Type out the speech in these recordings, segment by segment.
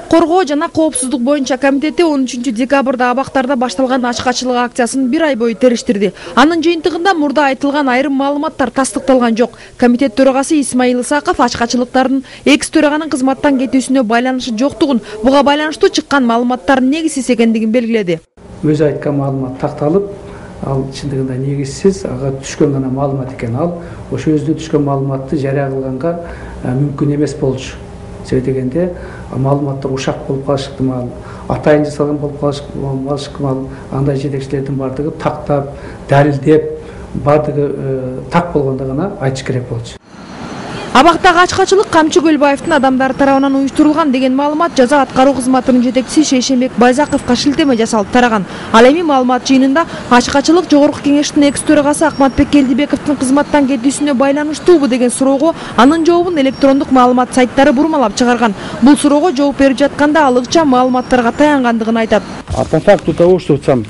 Коргоо жана коопсуздук боюнча комитети 13 декабрда абактарда башталган ачкачылык акциясын 1 ай бою териштирди. Анын жыйынтыгында мурда айтылган айрым маалыматтар тастыкталган жок. Комитет төрагасы Исмаил Исаков ачкачылыктардын экс төраганын кызматтан кетүүсүнө байланышы жоктугун, буга байланыштуу чыккан маалыматтардын негизсиз экендигин белгиледи. Өзү айткан маалымат такталып, ал чындыгында негизсиз, ага түшкөн гана маалымат экен. Ал ошо өзүнө түшкөн маалыматты жарыя кылганга мүмкүн эмес болчу. Себеби дегенде маалыматтар ушак болуп калышы ыктымал, атайын жасалган болуп калышы ыктымал, андай жетекчилердин бардыгы тактап, далилдеп, бардыгы так болгондо гана айтыш керек болчу. Абактагы ачкачылык Камчы Көлбаевдин адамдары тарабынан уюштурулган деген маалымат жаза аткаруу кызматынын жетекчиси Шейшенбек Байзаковго шилтеме жасалып тараган. Ал эми маалымат жыйынында ачкачылык Жогорку кеңештин экс төрагасы Акматбек Келдибековдун кызматтан кетүүсүнө байланыштуубу деген суроого анын жообун электрондук маалымат сайттары бурмалап чыгарган. Бул суроого жооп берип жатканда ал ыкчам маалыматтарга таянгандыгын айтат. А по факту того, что сам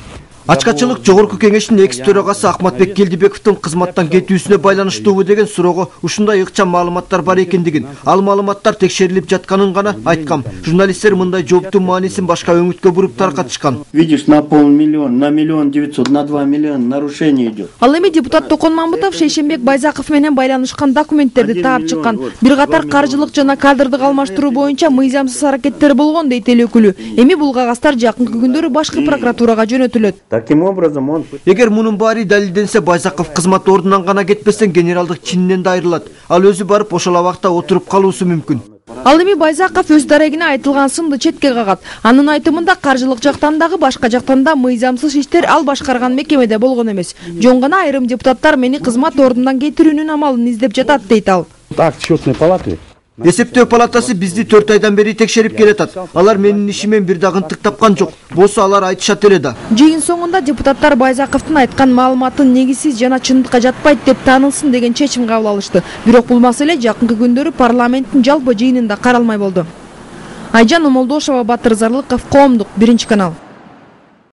Ачкачылык Жогорку кеңештин экс төрагасы Акматбек Келдибековдун кызматтан кетүүсүнө байланыштуубу деген суроого ушундай ыкчам маалыматтар бар экендигин, ал маалыматтар текшерилип жатканын гана айткам. Журналисттер мындай жооптун маанисин башка өңүткө буруп таркатышкан. Видишь, на 500 000, на 1 900 000, на 2 миллиона нарушение идет. Ал эми депутат Токон Мамбутов Шейшенбек Байзаков менен байланышкан документтерди таап чыккан. Бир катар каржылык жана кадрдык алмаштыруу боюнча мыйзамсыз аракеттер болгон дейт эл өкүлү. Эми бул кагаздар жакынкы күндөрү башкы прокуратурага жөнөтүлөт. Таким образом он... Эгер мунун баары далилденсе, Байзаков кызмат ордунан гана кетпестен генералдык чининен да айрылат. Ал өзү барып ошол абакта отуруп калуусу мүмкүн. Ал эми Байзаков өз дарегине айтылган сынды четке кагат. Анын айтымында каржылык жактан дагы башка жактан да мыйзамсыз иштер ал башкарган мекемеде болгон эмес. Жөн гана айрым депутаттар мени кызмат ордунан кетирүүнүн амалын издеп жатат дейт ал. Акт счетной палаты. Эсептөө палатасы бизди 4 айдан бери текшерип келатат. Алар менин ишимен бир да ынтык тапкан жок. Болсо алар айтышат эле да. Жыйын соңунда депутаттар Байзаковдун айткан маалыматын негизсиз жана чындыкка жатпайт деп таанылсын деген чечим кабыл алышты. Бирок бул маселе жакынкы күндөрү парламенттин жалпы жыйынында каралмай болду. Айжан Омолдошова, Батыр Зарлыков, Коомдук, 1 канал.